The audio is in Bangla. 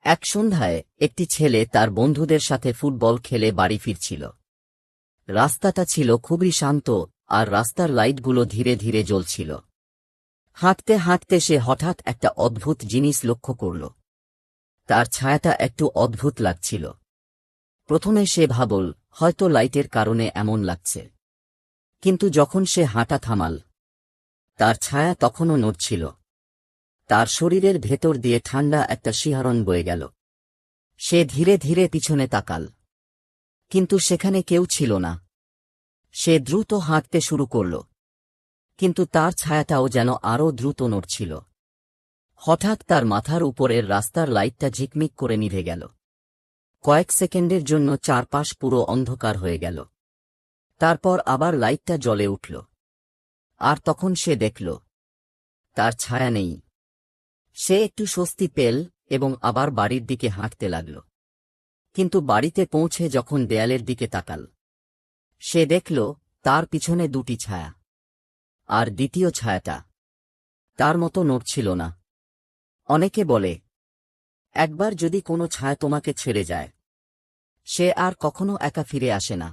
এক সন্ধ্যায় একটি ছেলে তার বন্ধুদের সাথে ফুটবল খেলে বাড়ি ফিরছিল। রাস্তাটা ছিল খুবই শান্ত, আর রাস্তার লাইটগুলো ধীরে ধীরে জ্বলছিল। হাঁটতে হাঁটতে সে হঠাৎ একটা অদ্ভুত জিনিস লক্ষ্য করল। তার ছায়াটা একটু অদ্ভুত লাগছিল। প্রথমে সে ভাবল, হয়তো লাইটের কারণে এমন লাগছে। কিন্তু যখন সে হাঁটা থামাল, তার ছায়া তখনও নড়ছিল। তার শরীরের ভেতর দিয়ে ঠান্ডা একটা শিহরণ বয়ে গেল। সে ধীরে ধীরে পিছনে তাকাল, কিন্তু সেখানে কেউ ছিল না। সে দ্রুত হাঁটতে শুরু করল, কিন্তু তার ছায়াটাও যেন আরও দ্রুত নড়ছিল। হঠাৎ তার মাথার উপরের রাস্তার লাইটটা ঝিকমিক করে নিভে গেল। কয়েক সেকেন্ডের জন্য চারপাশ পুরো অন্ধকার হয়ে গেল। তারপর আবার লাইটটা জ্বলে উঠল, আর তখন সে দেখল তার ছায়া নেই। সে একটু স্বস্তি পেল এবং আবার বাড়ির দিকে হাঁটতে লাগল। কিন্তু বাড়িতে পৌঁছে যখন দেয়ালের দিকে তাকাল, সে দেখল তার পিছনে দুটি ছায়া, আর দ্বিতীয় ছায়াটা তার মতো নড়ছিল না। অনেকে বলে, একবার যদি কোনো ছায়া তোমাকে ছেড়ে যায়, সে আর কখনো একা ফিরে আসে না।